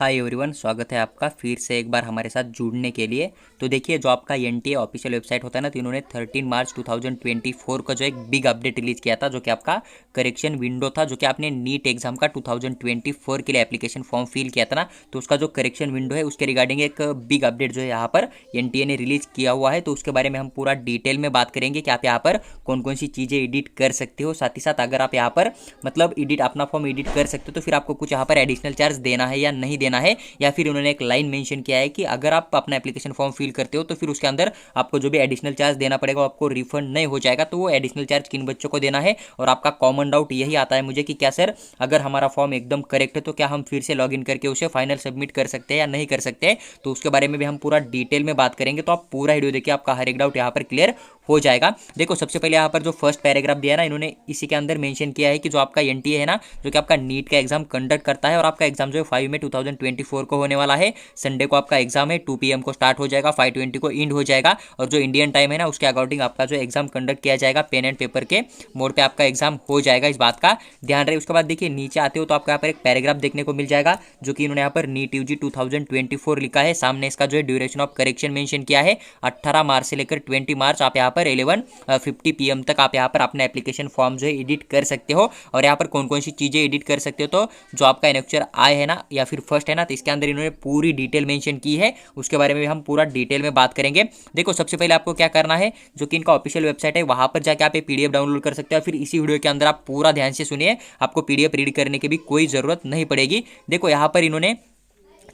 Hi everyone, स्वागत है आपका फिर से एक बार हमारे साथ जुड़ने के लिए। तो देखिए, जो आपका एनटीए ऑफिशियल वेबसाइट होता है ना, तो इन्होंने 13 मार्च 2024 का जो एक बिग अपडेट रिलीज किया था, जो कि आपका करेक्शन विंडो था, जो कि आपने नीट एग्जाम का 2024 के लिए एप्लीकेशन फॉर्म फिल किया था ना, तो उसका जो करेक्शन विंडो है उसके रिगार्डिंग एक बिग अपडेट जो है यहाँ पर एनटीए ने रिलीज किया हुआ है। तो उसके बारे में हम पूरा डिटेल में बात करेंगे कि आप यहाँ पर कौन कौन सी चीज़ें एडिट कर सकते हो। साथ ही साथ अगर आप यहाँ पर मतलब एडिट अपना फॉर्म एडिट कर सकते हो तो फिर आपको कुछ यहाँ पर एडिशनल चार्ज देना है या नहीं देना है, या फिर उन्होंने एक लाइन मेंशन किया है कि अगर आप अपना एप्लीकेशन फॉर्म फिल करते हो तो फिर उसके अंदर आपको जो भी एडिशनल चार्ज देना पड़ेगा आपको रिफंड नहीं हो जाएगा। तो वो एडिशनल चार्ज किन बच्चों को देना है। और आपका कॉमन डाउट यही आता है मुझे कि क्या सर, अगर हमारा फॉर्म एकदम करेक्ट है तो क्या हम फिर से लॉग इन करके उसे फाइनल सबमिट कर सकते हैं या नहीं कर सकते हैं। तो उसके बारे में भी हम पूरा डिटेल में बात करेंगे। तो आप पूरा वीडियो देखिए, आपका हर एक डाउट यहाँ पर क्लियर हो जाएगा। देखो, सबसे पहले यहाँ पर जो फर्स्ट पैराग्राफ दिया है ना, इन्होंने इसी के अंदर मेंशन किया है कि जो आपका एनटीए है ना, जो कि आपका नीट का एग्जाम कंडक्ट करता है, और आपका एग्जाम जो है 5 मई 2024 को होने वाला है। संडे को आपका एग्जाम है, 2 PM को स्टार्ट हो जाएगा, 5:20 को एंड हो जाएगा। और जो इंडियन टाइम है ना, उसके अकॉर्डिंग आपका जो एग्जाम कंडक्ट किया जाएगा, पेन एंड पेपर के मोड पे आपका एग्जाम हो जाएगा। इस बात का ध्यान रहे। उसके बाद देखिए, नीचे आते हो तो आपको यहाँ पर एक पैराग्राफ देखने को मिल जाएगा, जो कि इन्होंने यहाँ पर नीट यूजी 2024 लिखा है। सामने इसका जो है ड्यूरेशन ऑफ करेक्शन मेंशन किया है, 18 मार्च से लेकर 20 मार्च आप यहाँ पर 11:50 PM तक आप यहाँ पर अपना एप्लीकेशन फॉर्म जो है एडिट कर सकते हो। और यहाँ पर कौन कौन सी चीज़ें एडिट कर सकते हो, तो जो आपका इनएक्चर आई है ना, या फिर फर्स्ट है ना, तो इसके अंदर इन्होंने पूरी डिटेल मेंशन की है। उसके बारे में भी हम पूरा डिटेल में बात करेंगे। देखो, सबसे पहले आपको क्या करना है, जो कि इनका ऑफिशियल वेबसाइट है, वहां पर जाके आप पीडीएफ डाउनलोड कर सकते हो। फिर इसी वीडियो के अंदर आप पूरा ध्यान से सुनिए, आपको पीडीएफ रीड करने की भी कोई जरूरत नहीं पड़ेगी। देखो, यहाँ पर इन्होंने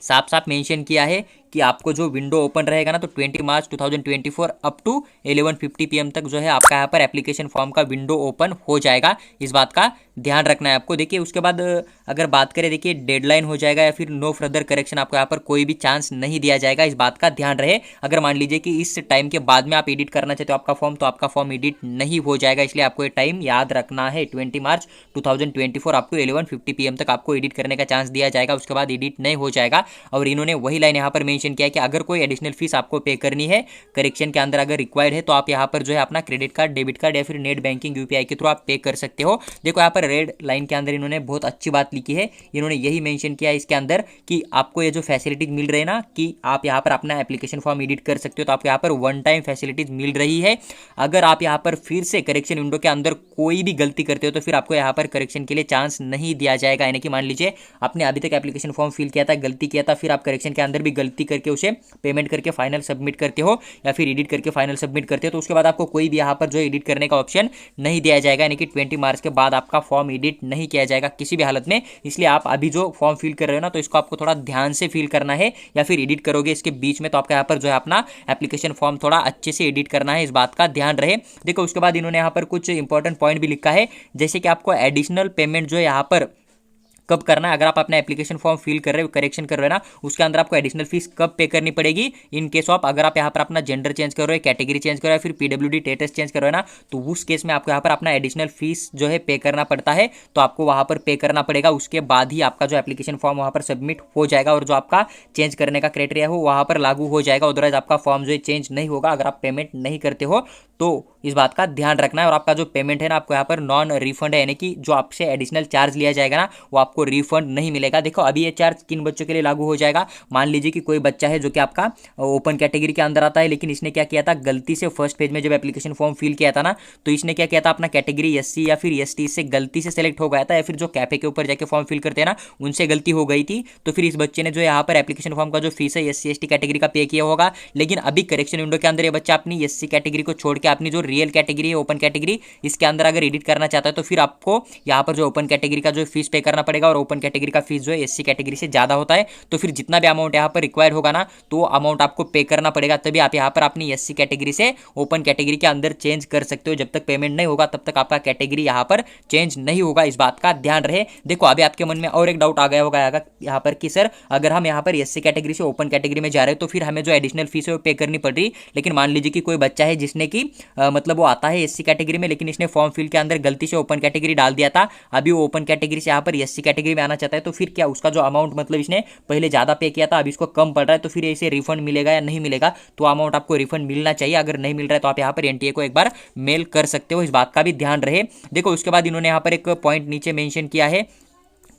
साफ साफ मेंशन किया है कि आपको जो विंडो ओपन रहेगा ना, तो 20 मार्च 2024 अप टू 11:50 PM तक जो है आपका यहाँ पर एप्लीकेशन फॉर्म का विंडो ओपन हो जाएगा। इस बात का ध्यान रखना है आपको। देखिए, उसके बाद अगर बात करें, देखिए डेडलाइन हो जाएगा या फिर नो फर्दर करेक्शन, आपको यहाँ पर कोई भी चांस नहीं दिया जाएगा। इस बात का ध्यान रहे। अगर मान लीजिए कि इस टाइम के बाद में आप एडिट करना चाहते हो आपका फॉर्म, तो आपका फॉर्म एडिट नहीं हो जाएगा। इसलिए आपको ये टाइम याद रखना है, 20 मार्च 2024 अप टू 11:50 PM तक आपको एडिट करने का चांस दिया जाएगा। उसके बाद एडिट नहीं हो जाएगा। और इन्होंने वही लाइन यहाँ पर मेंशन किया है कि अगर कोई एडिशनल फीस आपको पे करनी है करेक्शन के अंदर अगर रिक्वायर्ड है, तो आप यहाँ पर जो है अपना क्रेडिट कार्ड, डेबिट कार्ड या फिर नेट बैंकिंग यूपीआई के थ्रू आप पे कर सकते हो। देखो, यहाँ पर रेड लाइन के अंदर इन्होंने बहुत अच्छी बात लिखी है। इन्होंने यही मेंशन किया है इसके अंदर कि आपको ये जो फैसिलिटीज मिल रही है ना, कि आप यहाँ पर अपना एप्लीकेशन फॉर्म एडिट कर सकते हो, तो आपको यहाँ पर वन टाइम फैसिलिटीज मिल रही है। अगर आप यहाँ पर फिर से करेक्शन विंडो के अंदर कोई भी गलती करते हो, तो फिर आपको यहाँ पर करेक्शन के लिए चांस नहीं दिया जाएगा। यानी कि मान लीजिए आपने अभी तक एप्लीकेशन फॉर्म फिल किया था, गलती किया था, फिर आप करेक्शन के अंदर भी गलती करके उसे पेमेंट करके फाइनल सबमिट करते हो या फिर एडिट करके फाइनल सबमिट करते हो, तो उसके बाद आपको कोई भी यहाँ पर जो एडिट करने का ऑप्शन नहीं दिया जाएगा। यानी कि 20 मार्च के बाद आपका फॉर्म एडिट नहीं किया जाएगा किसी भी हालत में। इसलिए आप अभी जो फॉर्म फिल कर रहे हो ना, तो इसको आपको थोड़ा ध्यान से फिल करना है, या फिर एडिट करोगे इसके बीच में, तो आपका यहाँ पर जो है अपना एप्लीकेशन फॉर्म थोड़ा अच्छे से एडिट करना है। इस बात का ध्यान रहे। देखो, उसके बाद इन्होंने यहाँ पर कुछ इंपॉर्टेंट पॉइंट भी लिखा है, जैसे कि आपको एडिशनल पेमेंट जो है यहाँ पर कब करना है। अगर आप अपना एप्लीकेशन फॉर्म फिल कर रहे हो, करेक्शन कर रहे हो ना, उसके अंदर आपको एडिशनल फीस कब पे करनी पड़ेगी। इन केस ऑफ अगर आप यहाँ पर अपना जेंडर चेंज कर रहे हो, कैटेगरी चेंज कर रहे हो, फिर पीडब्ल्यूडी स्टेटस चेंज कर रहे हो ना, तो उस केस में आपको यहाँ पर अपना एडिशनल फीस जो है पे करना पड़ता है। तो आपको वहाँ पर पे करना पड़ेगा। उसके बाद ही आपका जो एप्लीकेशन फॉर्म वहाँ पर सबमिट हो जाएगा, और जो आपका चेंज करने का क्राइटेरिया हो वहाँ पर लागू हो जाएगा। अदरवाइज आपका फॉर्म जो है चेंज नहीं होगा अगर आप पेमेंट नहीं करते हो। तो इस बात का ध्यान रखना है। और आपका जो पेमेंट है ना, आपको यहाँ पर नॉन रिफंड है, यानी कि जो आपसे एडिशनल चार्ज लिया जाएगा ना, वो आपको रिफंड नहीं मिलेगा। देखो, अभी ये चार्ज किन बच्चों के लिए लागू हो जाएगा। मान लीजिए कि कोई बच्चा है जो कि आपका ओपन कैटेगरी के अंदर आता है, लेकिन इसने क्या किया था, गलती से फर्स्ट पेज में जब एप्लीकेशन फॉर्म फिल किया था ना, तो इसने क्या किया था, अपना कैटेगरी एससी या फिर एसटी से गलती से सेलेक्ट हो गया था, या फिर जो कैफे के ऊपर जाके फॉर्म फिल करते हैं ना, उनसे गलती हो गई थी। तो फिर इस बच्चे ने जो यहाँ पर एप्लीकेशन फॉर्म का जो फीस है एससी एसटी कैटेगरी का पे किया होगा। लेकिन अभी करेक्शन विंडो के अंदर ये बच्चा अपनी एससी कैटेगरी को छोड़ के अपनी जो रियल कैटेगरी है, ओपन कैटेगरी, इसके अंदर अगर एडिट करना चाहता है, तो फिर आपको यहाँ पर जो ओपन कैटेगरी का जो फीस पे करना पड़ेगा। और ओपन कैटेगरी का फीस जो है एससी कैटेगरी से ज्यादा होता है। तो फिर जितना भी अमाउंट यहाँ पर रिक्वायर्ड होगा ना, तो अमाउंट आपको पे करना पड़ेगा। तभी आप यहाँ पर अपनी एससी कैटेगरी से ओपन कैटेगरी के अंदर चेंज कर सकते हो। जब तक पेमेंट नहीं होगा तब तक आपका कैटेगरी यहाँ पर चेंज नहीं होगा। इस बात का ध्यान रहे। देखो, अभी आपके मन में और एक डाउट आ गया होगा यहाँ पर कि सर, अगर हम यहाँ पर एससी कैटेगरी से ओपन कैटेगरी में जा रहे हैं, तो फिर हमें जो एडिशनल फीस है वो पे करनी पड़ रही। लेकिन मान लीजिए कि कोई बच्चा है जिसने की मतलब वो आता है एससी कैटेगरी में, लेकिन इसने फॉर्म फिल के अंदर गलती से ओपन कैटेगरी डाल दिया था। अभी वो ओपन कैटेगरी से यहाँ पर एससी कैटेगरी में आना चाहता है, तो फिर क्या उसका जो अमाउंट मतलब इसने पहले ज्यादा पे किया था, अभी इसको कम पड़ रहा है, तो फिर इसे रिफंड मिलेगा या नहीं मिलेगा। तो अमाउंट आपको रिफंड मिलना चाहिए। अगर नहीं मिल रहा है तो आप यहाँ पर एनटीए को एक बार मेल कर सकते हो। इस बात का भी ध्यान रहे। देखो, उसके बाद इन्होंने यहाँ पर एक पॉइंट नीचे मेंशन किया है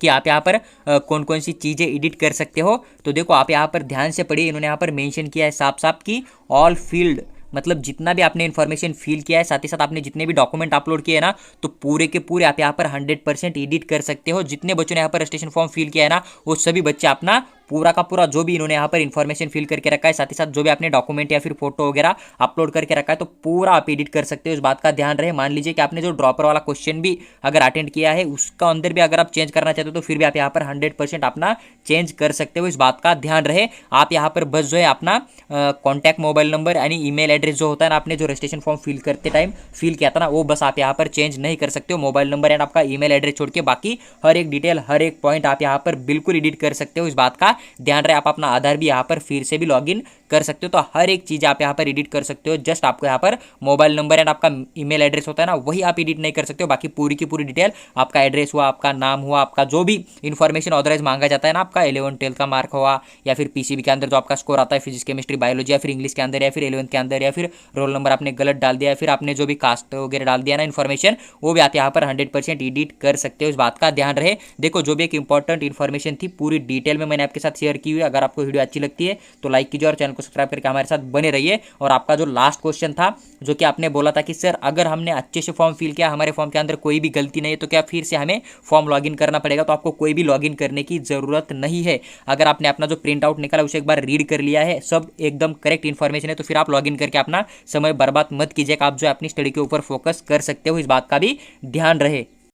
कि आप यहाँ पर कौन कौन सी चीज़ें एडिट कर सकते हो। तो देखो आप यहाँ पर ध्यान से पढ़िए, इन्होंने यहाँ पर मेंशन किया है साफ साफ कि ऑल फील्ड, मतलब जितना भी आपने इन्फॉर्मेशन फिल किया है, साथ ही साथ आपने जितने भी डॉक्यूमेंट अपलोड किए हैं ना, तो पूरे के पूरे आप यहाँ पर 100% एडिट कर सकते हो। जितने बच्चों ने यहाँ पर रजिस्ट्रेशन फॉर्म फिल किया है ना, वो सभी बच्चे अपना पूरा का पूरा जो भी इन्होंने यहाँ पर इन्फॉर्मेशन फिल करके रखा है, साथ ही साथ जो भी आपने डॉक्यूमेंट या फिर फोटो वगैरह अपलोड करके रखा है, तो पूरा आप एडिट कर सकते हो। इस बात का ध्यान रहे। मान लीजिए कि आपने जो ड्रॉपर वाला क्वेश्चन भी अगर अटेंड किया है, उसका अंदर भी अगर आप चेंज करना चाहते हो, तो फिर भी आप यहाँ पर 100% अपना चेंज कर सकते हो। इस बात का ध्यान रहे। आप यहाँ पर बस जो है अपना कॉन्टैक्ट मोबाइल नंबर यानी ईमेल एड्रेस जो होता है ना, आपने जो रजिस्ट्रेशन फॉर्म फिल करते टाइम फिल किया था ना, वो बस आप यहाँ पर चेंज नहीं कर सकते हो। मोबाइल नंबर एंड आपका ईमेल एड्रेस छोड़ के बाकी हर एक डिटेल, हर एक पॉइंट आप यहाँ पर बिल्कुल एडिट कर सकते हो। इस बात का ध्यान रहे। आप अपना आधार भी यहाँ पर फिर से भी लॉगिन कर सकते हो, तो हर एक चीज आप यहाँ पर एडिट कर सकते हो। जस्ट आपको यहाँ पर मोबाइल नंबर एंड आपका ईमेल एड्रेस होता है ना, वही आप एडिट नहीं कर सकते हो। बाकी पूरी की पूरी डिटेल, आपका एड्रेस हुआ, आपका नाम हुआ, आपका जो भी इन्फॉर्मेशन ऑथराइज मांगा जाता है ना, आपका 11th-12th का मार्क हुआ, या फिर पीसीबी के अंदर जो आपका स्कोर आता है फिजिक्स केमिस्ट्री बायोलॉजी, या फिर इंग्लिश के अंदर, या फिर 11th के अंदर, या फिर रोल नंबर आपने गलत डाल दिया, या फिर आपने जो भी कास्ट वगैरह डाल दिया ना इन्फॉर्मेशन, वो भी आप यहाँ पर 100% एडिट कर सकते हो। इस बात का ध्यान रहे। देखो जो भी एक इंपॉर्टेंट इन्फॉर्मेशन थी पूरी डिटेल में मैंने आपके साथ शेयर की हुई है। अगर आपको वीडियो अच्छी लगती है तो लाइक कीजिए और चैनल को सब्सक्राइब करके हमारे साथ बने रहिए। और आपका जो लास्ट क्वेश्चन था, जो कि आपने बोला था कि सर अगर हमने अच्छे से फॉर्म फिल किया, हमारे फॉर्म के अंदर कोई भी गलती नहीं है, तो क्या फिर से हमें फॉर्म लॉगिन करना पड़ेगा? तो आपको कोई भी लॉगिन करने की जरूरत नहीं है। अगर आपने अपना जो प्रिंट आउट निकाला उसे एक बार रीड कर लिया है, सब एकदम करेक्ट इन्फॉर्मेशन है, तो फिर आप लॉगिन करके अपना समय बर्बाद मत कीजिएगा। आप जो अपनी स्टडी के ऊपर फोकस कर सकते हो। इस बात का भी ध्यान रहे।